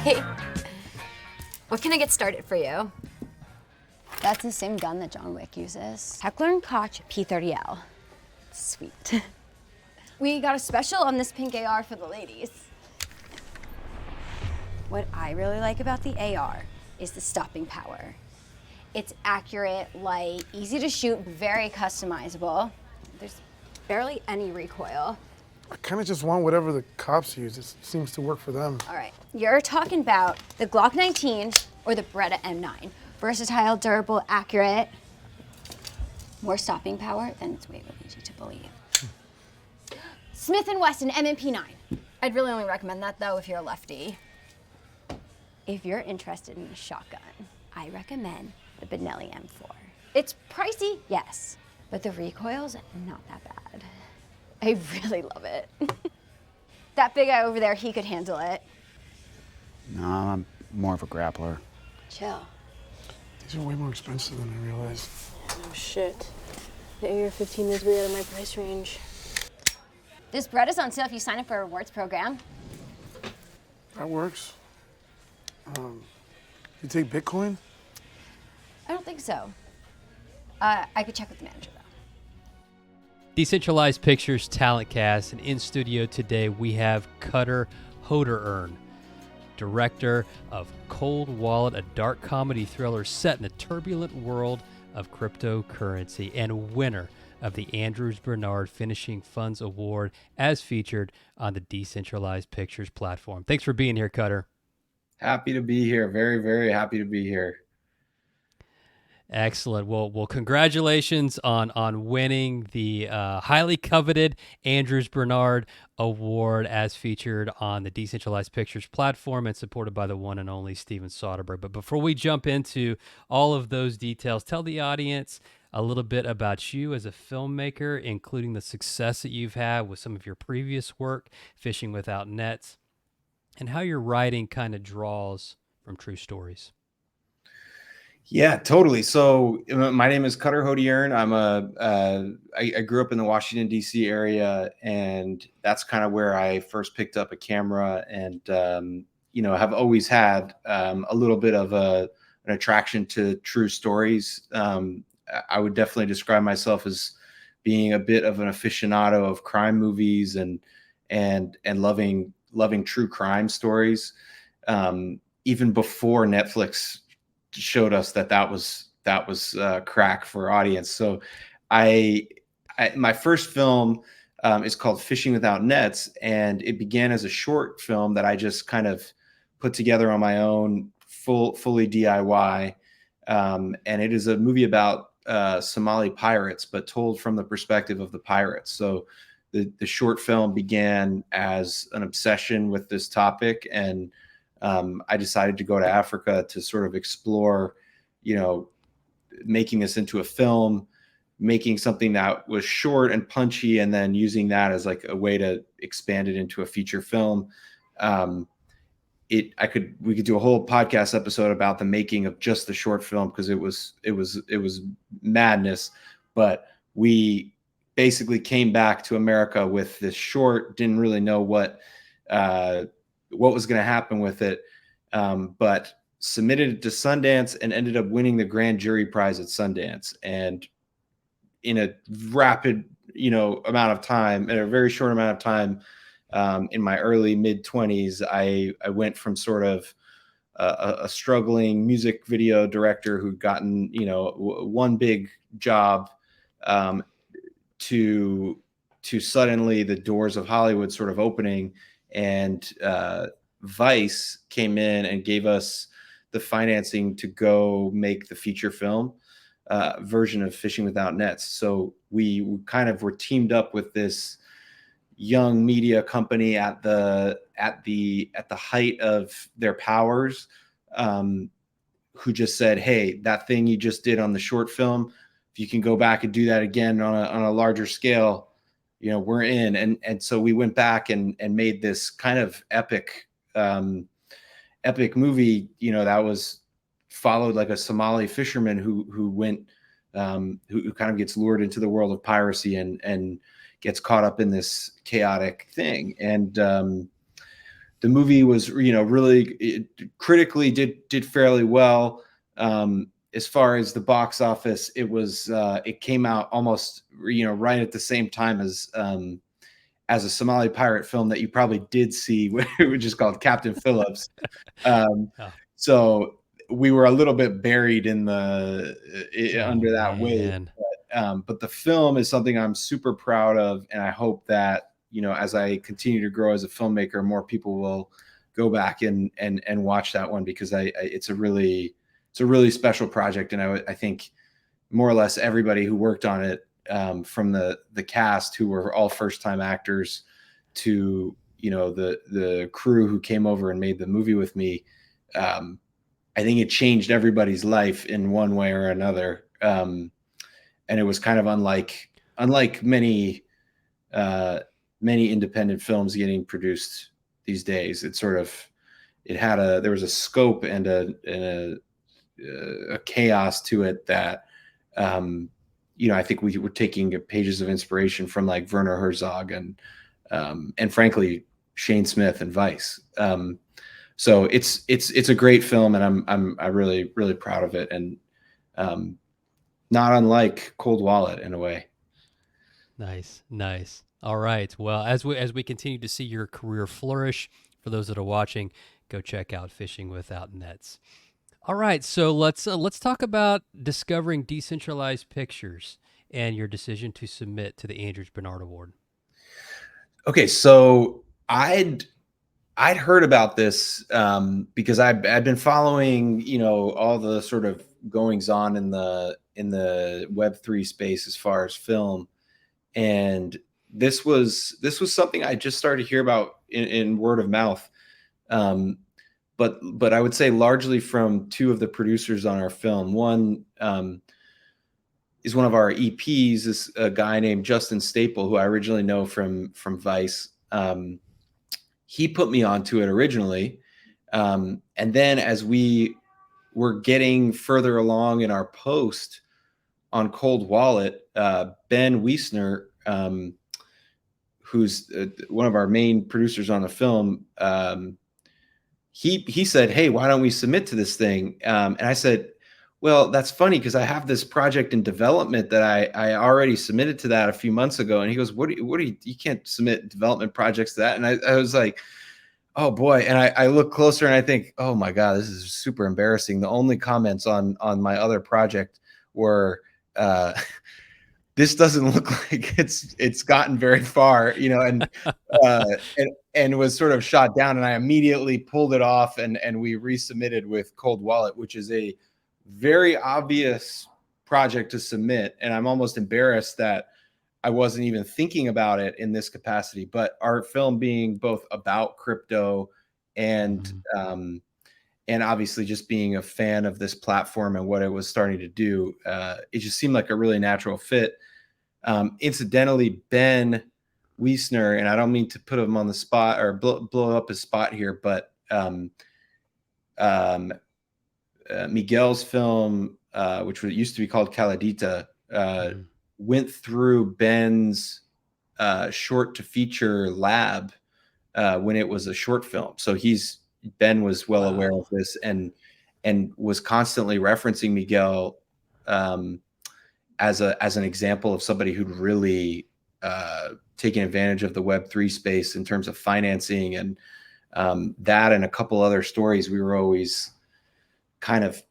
Hey, what can I get started for you? That's the same gun that John Wick uses. Heckler & Koch P30L. Sweet. We got a special on this pink AR for the ladies. What I really like about the AR is the stopping power. It's accurate, light, easy to shoot, very customizable. There's barely any recoil. I kind of just want whatever the cops use. It seems to work for them. All right, you're talking about the Glock 19 or the Beretta M9. Versatile, durable, accurate. More stopping power than its weight would lead you to believe. Smith & Wesson M&P9. I'd really only recommend that though if you're a lefty. If you're interested in a shotgun, I recommend the Benelli M4. It's pricey, Yes, but the recoil's not that bad. I really love it. That big guy over there, he could handle it. No, I'm more of a grappler. Chill. These are way more expensive than I realized. Oh shit. The AR-15 is way out of my price range. This Beretta's on sale if you sign up for a rewards program. That works. You take Bitcoin? I don't think so. I could check with the manager though. Decentralized Pictures Talent Cast, and in studio today we have Cutter Hodierne, director of Cold Wallet, a dark comedy thriller set in the turbulent world of cryptocurrency, and winner of the Andrews Bernard Finishing Funds Award as featured on the Decentralized Pictures platform. Thanks for being here, Cutter. Happy to be here. Very, very happy to be here. Excellent. Well, congratulations on winning the highly coveted Andrews Bernard Award as featured on the Decentralized Pictures platform and supported by the one and only Steven Soderbergh. But before we jump into all of those details, tell the audience a little bit about you as a filmmaker, including the success that you've had with some of your previous work, Fishing Without Nets, and how your writing kind of draws from true stories. Yeah, totally. So my name is Cutter Hodierne. I grew up in the Washington, D.C. area, and that's kind of where I first picked up a camera and, have always had a little bit of an attraction to true stories. I would definitely describe myself as being a bit of an aficionado of crime movies and loving true crime stories. Even before Netflix showed us that was crack for audience. So my first film is called Fishing Without Nets, and it began as a short film that I just kind of put together on my own, fully DIY. And it is a movie about Somali pirates, but told from the perspective of the pirates. So the short film began as an obsession with this topic, and I decided to go to Africa to sort of explore, making this into a film, making something that was short and punchy, and then using that as like a way to expand it into a feature film. We could do a whole podcast episode about the making of just the short film, because it was madness. But we basically came back to America with this short, didn't really know what was going to happen with it, but submitted it to Sundance and ended up winning the grand jury prize at Sundance. And in a rapid, amount of time, in a very short amount of time, in my early mid-20s, I went from sort of a struggling music video director who'd gotten, one big job, to suddenly the doors of Hollywood sort of opening, and Vice came in and gave us the financing to go make the feature film version of Fishing Without Nets. So we kind of were teamed up with this young media company at the height of their powers, who just said, "Hey, that thing you just did on the short film, if you can go back and do that again on a larger scale, we're in." And so we went back and made this kind of epic movie, that was followed like a Somali fisherman who went, who kind of gets lured into the world of piracy and gets caught up in this chaotic thing. And the movie was, really critically did fairly well. As far as the box office, it came out almost, right at the same time as a Somali pirate film that you probably did see, which is called Captain Phillips. Oh, So we were a little bit buried in under that wave. man. But the film is something I'm super proud of, and I hope that, as I continue to grow as a filmmaker, more people will go back and watch that one, because it's a really special project, and I think more or less everybody who worked on it, from the cast, who were all first time actors, to the crew who came over and made the movie with me. I think it changed everybody's life in one way or another. And it was kind of unlike many independent films getting produced these days. There was a scope and a chaos to it that, I think we were taking pages of inspiration from like Werner Herzog and frankly Shane Smith and Vice. So it's a great film, and I'm really, really proud of it, and not unlike Cold Wallet in a way. Nice. All right. Well, as we continue to see your career flourish, for those that are watching, go check out Fishing Without Nets. All right. So let's talk about discovering Decentralized Pictures and your decision to submit to the Andrews Bernard Award. Okay, so I'd heard about this because I've been following, all the sort of goings on in the Web3 space as far as film, and this was something I just started to hear about in word of mouth, but I would say largely from two of the producers on our film. One is one of our EPs, is a guy named Justin Staple, who I originally know from Vice. He put me onto it originally. And then as we were getting further along in our post on Cold Wallet, Ben Wiesner, who's one of our main producers on the film, he said, "Hey, why don't we submit to this thing?" And I said, "Well, that's funny, because I have this project in development that I already submitted to that a few months ago." And he goes, what do you can't submit development projects to that. And I was like, oh boy. And I look closer and I think, oh my God, this is super embarrassing. The only comments on my other project were, this doesn't look like it's gotten very far, and was sort of shot down. And I immediately pulled it off, and we resubmitted with Cold Wallet, which is a very obvious project to submit. And I'm almost embarrassed that I wasn't even thinking about it in this capacity. But our film being both about crypto and obviously just being a fan of this platform and what it was starting to do, it just seemed like a really natural fit. Incidentally, Ben Wiesner, and I don't mean to put him on the spot or blow up his spot here, but Miguel's film, which used to be called Caladita, went through Ben's short to feature lab when it was a short film. So Ben was well aware of this and was constantly referencing Miguel as an example of somebody who'd really taken advantage of the Web3 space in terms of financing, and that and a couple other stories we were always kind of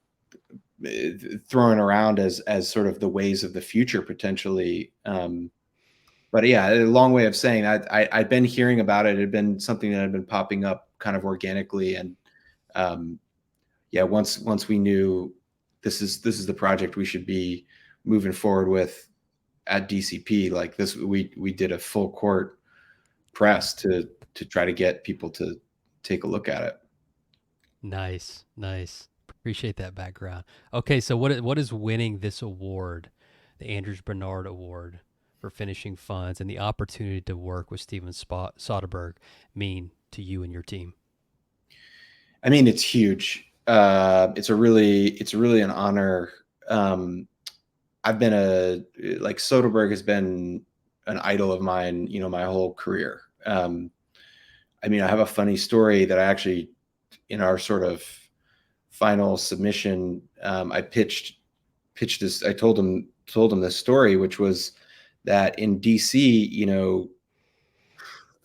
throwing around as sort of the ways of the future potentially. But yeah, a long way of saying I'd been hearing about it. It had been something that had been popping up kind of organically. And once we knew this is the project we should be moving forward with at DCP, like this, we did a full court press to try to get people to take a look at it. Nice. Appreciate that background. Okay, so what is winning this award, the Andrews Bernard Award for Finishing Funds, and the opportunity to work with Steven Soderbergh mean to you and your team? I mean, it's huge. It's really an honor. I've been Soderbergh has been an idol of mine, my whole career. I mean, I have a funny story that I actually, in our sort of final submission, I pitched this. I told him this story, which was that in DC, you know,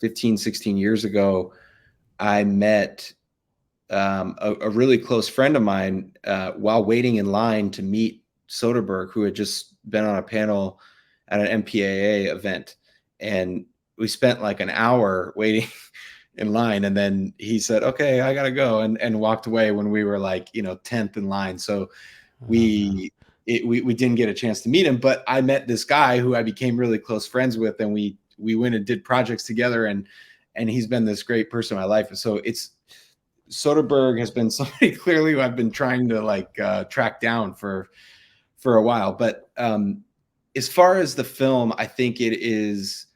15, 16 years ago, I met a really close friend of mine while waiting in line to meet Soderbergh, who had just been on a panel at an MPAA event. And we spent like an hour waiting in line. And then he said, okay, I got to go, and walked away when we were like, you know, 10th in line. So we didn't get a chance to meet him, but I met this guy who I became really close friends with, and we went and did projects together, and he's been this great person in my life. And so Soderbergh has been somebody clearly who I've been trying to like track down for a while. But as far as the film, I think it is,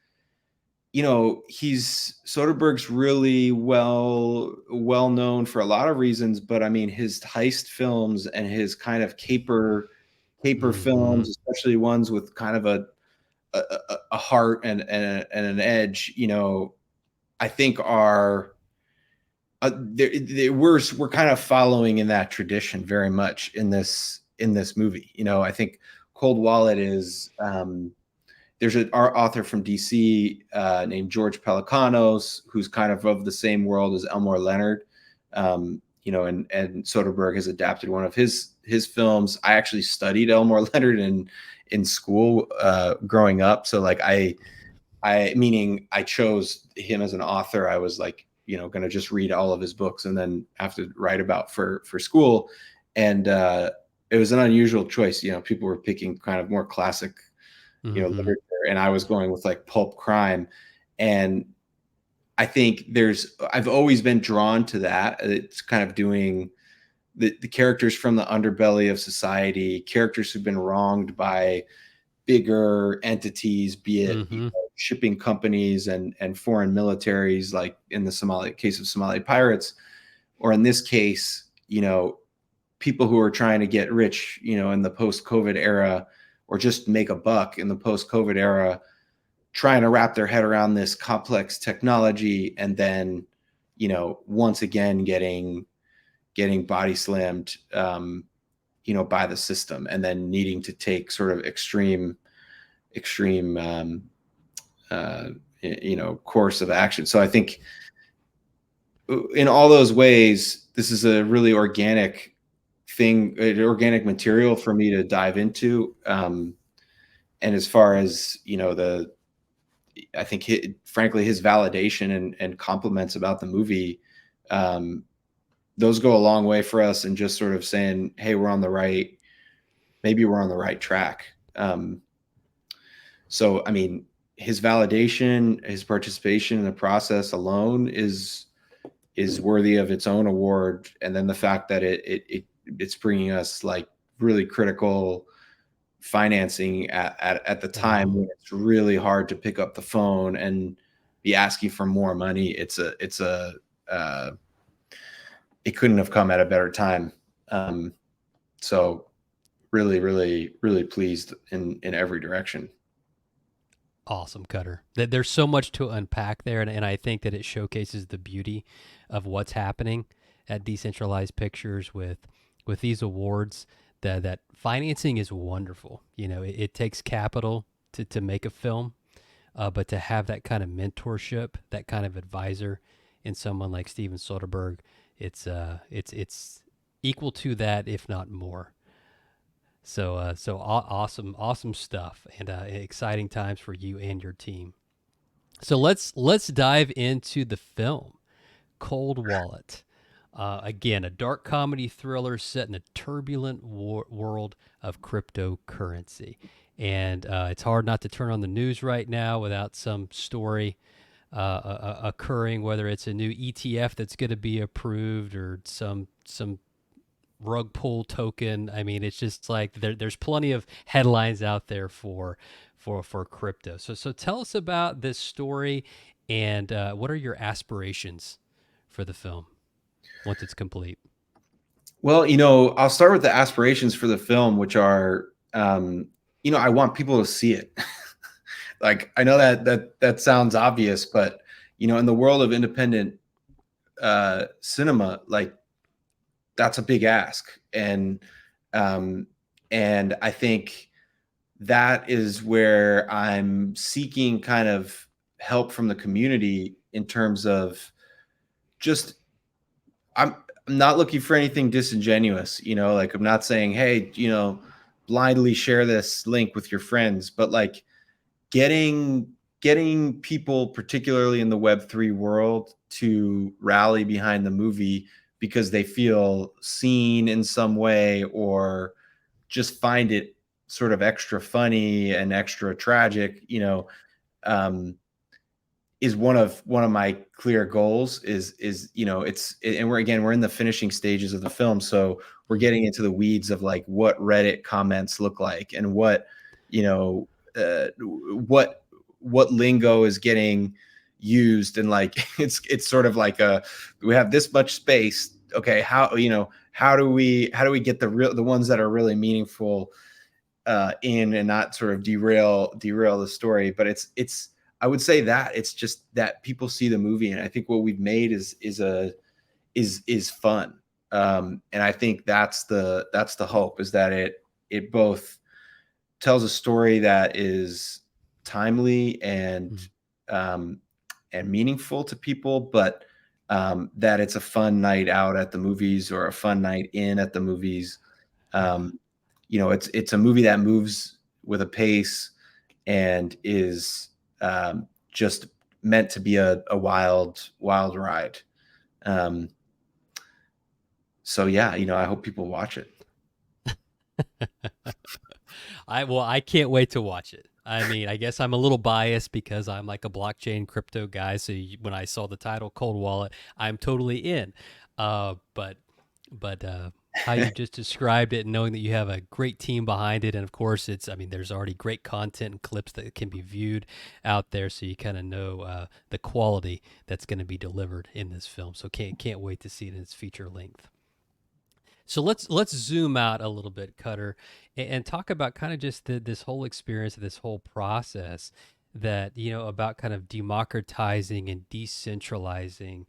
you know, Soderbergh's really well known for a lot of reasons, but I mean, his heist films and his kind of caper films, especially ones with kind of a heart and an edge, you know, I think are we're kind of following in that tradition very much in this movie. You know, I think Cold Wallet is there's an author from DC named George Pelecanos, who's kind of the same world as Elmore Leonard. You know, and Soderbergh has adapted one of his films. I actually studied Elmore Leonard in school growing up. So like meaning I chose him as an author. I was like, you know, going to just read all of his books and then have to write about for school. And it was an unusual choice. You know, people were picking kind of more classic, you know, literature, and I was going with like pulp crime. And I think I've always been drawn to that. It's kind of doing the characters from the underbelly of society, characters who've been wronged by bigger entities, be it you know, shipping companies and foreign militaries, like in the case of Somali pirates, or in this case, you know, people who are trying to get rich, you know, in the post-COVID era, or just make a buck in the post-COVID era, trying to wrap their head around this complex technology, and then, you know, once again getting body slammed, you know, by the system, and then needing to take sort of extreme, you know, course of action. So I think in all those ways, this is a really organic material for me to dive into. And as far as, you know, I think frankly, his validation and compliments about the movie, those go a long way for us, and just sort of saying, hey, maybe we're on the right track. So, I mean, his validation, his participation in the process alone is worthy of its own award. And then the fact that it's bringing us like really critical financing at the time when it's really hard to pick up the phone and be asking for more money. It couldn't have come at a better time. So really, really, really pleased in every direction. Awesome, Cutter. There's so much to unpack there, and I think that it showcases the beauty of what's happening at Decentralized Pictures with these awards. That financing is wonderful. You know, it takes capital to make a film, but to have that kind of mentorship, that kind of advisor in someone like Steven Soderbergh, it's equal to that, if not more. So awesome stuff, and exciting times for you and your team. So let's dive into the film, Cold Wallet. Again, a dark comedy thriller set in a turbulent world of cryptocurrency. And it's hard not to turn on the news right now without some story occurring, whether it's a new ETF that's going to be approved or some rug pull token. I mean, it's just like there's plenty of headlines out there for crypto. So tell us about this story, and what are your aspirations for the film once it's complete? Well, you know, I'll start with the aspirations for the film, which are, you know, I want people to see it. Like, I know that sounds obvious, but in the world of independent cinema, like that's a big ask. And I think that is where I'm seeking kind of help from the community in terms of just, I'm not looking for anything disingenuous, like I'm not saying, hey, blindly share this link with your friends, but like getting people, particularly in the Web3 world, to rally behind the movie because they feel seen in some way, or just find it sort of extra funny and extra tragic, is one of my clear goals. And we're in the finishing stages of the film, so we're getting into the weeds of like what Reddit comments look like, and what what lingo is getting used, and like it's sort of like we have this much space, okay, how do we get the ones that are really meaningful in, and not sort of derail the story. But it's I would say that it's just that people see the movie, and I think what we've made is fun. And I think that's the hope, is that it both tells a story that is timely and meaningful to people, but that it's a fun night out at the movies, or a fun night in at the movies. It's a movie that moves with a pace and is just meant to be a wild ride. So yeah, I hope people watch it. I can't wait to watch it. I mean, I guess I'm a little biased because I'm like a blockchain crypto guy. So when I saw the title Cold Wallet, I'm totally in. But how you just described it, and knowing that you have a great team behind it, and of course there's already great content and clips that can be viewed out there, so you kind of know the quality that's going to be delivered in this film. So can't wait to see it in its feature length. So let's zoom out a little bit, Cutter, and talk about kind of just this whole experience, this whole process, that about kind of democratizing and decentralizing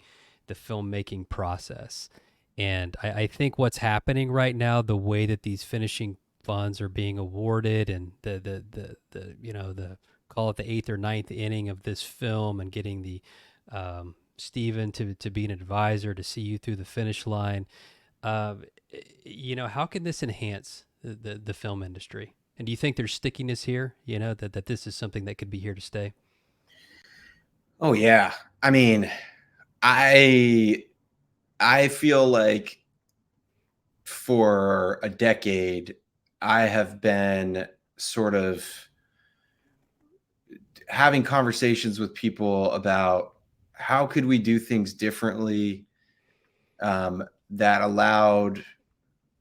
the filmmaking process. And I think what's happening right now, the way that these finishing funds are being awarded, and the call it the 8th or 9th inning of this film, and getting the Steven to be an advisor to see you through the finish line. How can this enhance the film industry? And do you think there's stickiness here? That this is something that could be here to stay? Oh yeah. I mean, I feel like for a decade, I have been sort of having conversations with people about how could we do things differently, that allowed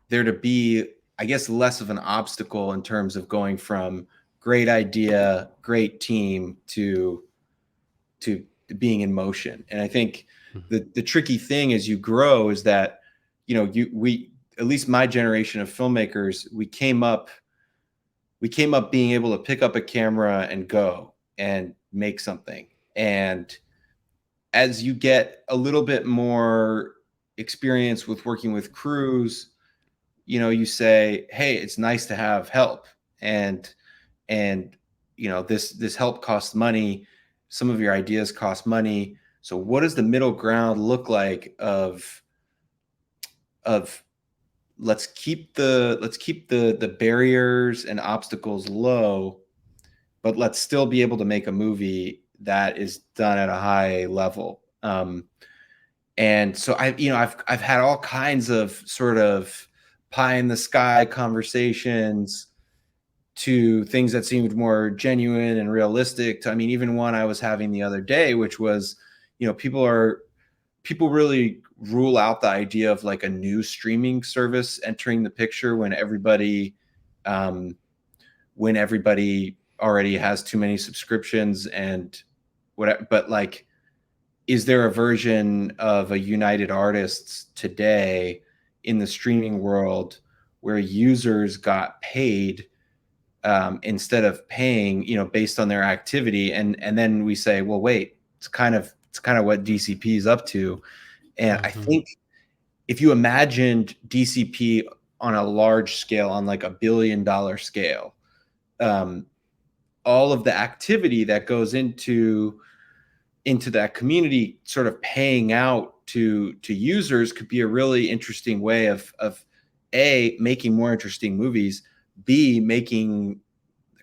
there to be, I guess, less of an obstacle in terms of going from great idea, great team to being in motion. And I think the tricky thing as you grow is that, we, at least my generation of filmmakers, we came up being able to pick up a camera and go and make something. And as you get a little bit more experience with working with crews, you say, hey, it's nice to have help. And this help costs money. Some of your ideas cost money. So what does the middle ground look like of let's keep the barriers and obstacles low, but let's still be able to make a movie that is done at a high level. And so I've had all kinds of sort of pie in the sky conversations, to things that seemed more genuine and realistic, to, even one I was having the other day, which was, people really rule out the idea of like a new streaming service entering the picture when everybody already has too many subscriptions and whatever. But like, is there a version of a United Artists today in the streaming world where users got paid instead of paying, based on their activity? And then we say, well, wait, it's kind of it's kind of what DCP is up to. And I Mhm. think if you imagined DCP on a large scale, on like $1 billion scale, all of the activity that goes into that community sort of paying out to users could be a really interesting way of A, making more interesting movies, B, making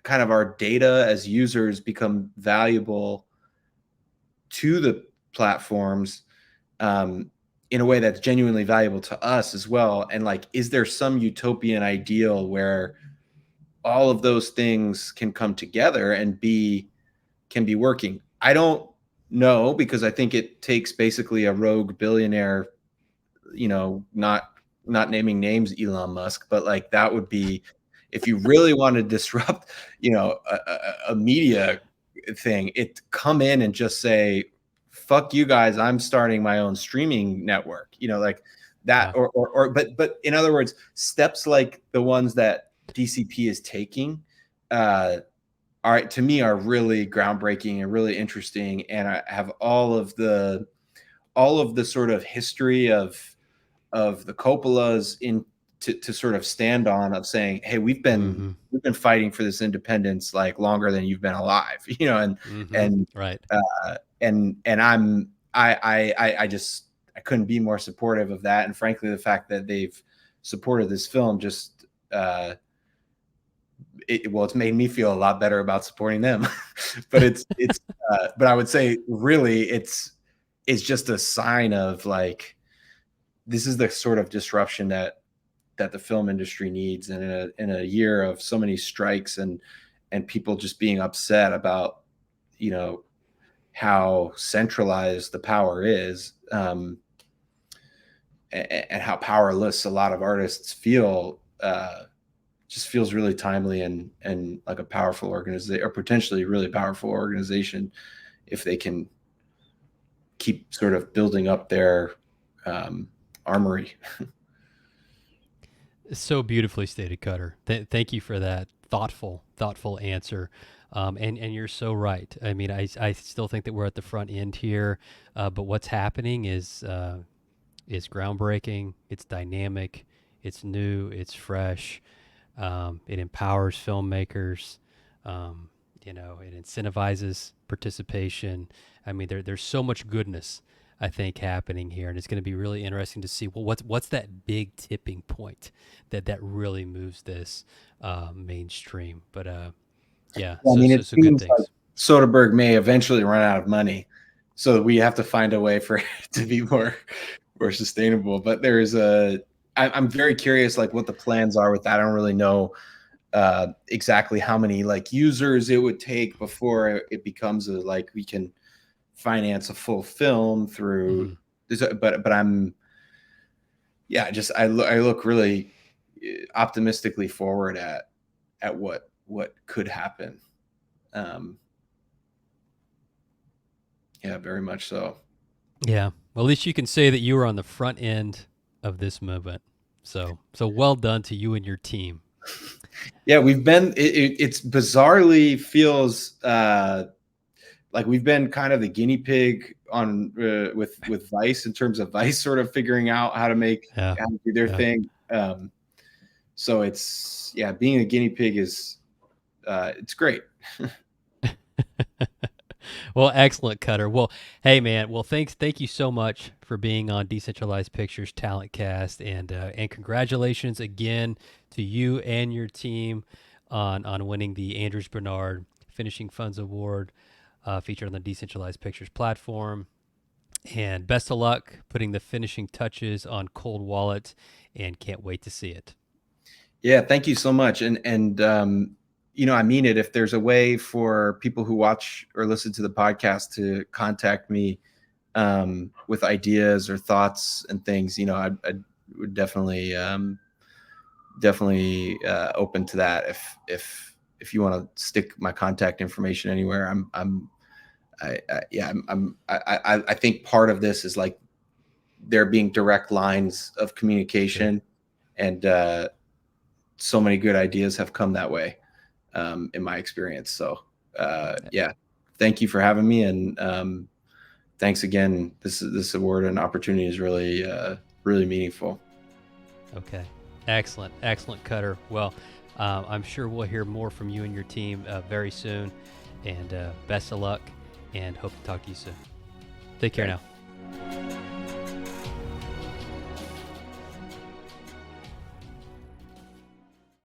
kind of our data as users become valuable to the platforms, in a way that's genuinely valuable to us as well. And like, is there some utopian ideal where all of those things can come together and can be working? I don't know, because I think it takes basically a rogue billionaire, not naming names, Elon Musk, but like that would be, if you really want to disrupt, a media thing, it come in and just say, fuck you guys, I'm starting my own streaming network, like that. Yeah. But in other words, steps like the ones that DCP is taking, to me are really groundbreaking and really interesting. And I have all of the sort of history of the Coppolas to sort of stand on, of saying, hey, we've been fighting for this independence like longer than you've been alive, and Right. I couldn't be more supportive of that. And frankly, the fact that they've supported this film just, it's made me feel a lot better about supporting them. But but I would say really it's just a sign of like, this is the sort of disruption that the film industry needs. And in a year of so many strikes and people just being upset about, how centralized the power is, and how powerless a lot of artists feel, just feels really timely and like a powerful organization, or potentially really powerful organization, if they can keep sort of building up their armory. So beautifully stated, Cutter. Thank you for that thoughtful answer. And you're so right. I mean, I still think that we're at the front end here, but what's happening is groundbreaking. It's dynamic. It's new. It's fresh. It empowers filmmakers. It incentivizes participation. I mean, there's so much goodness, I think, happening here, and it's going to be really interesting to see, well, what's that big tipping point that really moves this mainstream. But yeah, Well, I mean, it so good seems things. like Soderbergh may eventually run out of money, so we have to find a way for it to be more sustainable. But I'm very curious, like what the plans are with that. I don't really know exactly how many like users it would take before it becomes like we can finance a full film through. But I'm, I look really optimistically forward at what could happen. Yeah, very much so. Yeah. Well, at least you can say that you were on the front end of this movement. So well done to you and your team. Yeah, we've been. It's bizarrely feels like we've been kind of the guinea pig on with Vice, in terms of Vice sort of figuring out how to do their thing. So it's being a guinea pig is it's great. Well, excellent, Cutter. Well, hey, man. Well, thank you so much for being on Decentralized Pictures Talent Cast, and congratulations again to you and your team on winning the Andrews Bernard Finishing Funds Award, featured on the Decentralized Pictures platform. And best of luck putting the finishing touches on Cold Wallet, and can't wait to see it. Yeah, thank you so much. And I mean it. If there's a way for people who watch or listen to the podcast to contact me with ideas or thoughts and things, I would definitely open to that. If you want to stick my contact information anywhere, I think part of this is like there being direct lines of communication, and so many good ideas have come that way, in my experience. So thank you for having me, and thanks again. This award and opportunity is really really meaningful. Okay. Excellent. Excellent, Cutter. Well, I'm sure we'll hear more from you and your team very soon. And best of luck, and hope to talk to you soon. Take care now.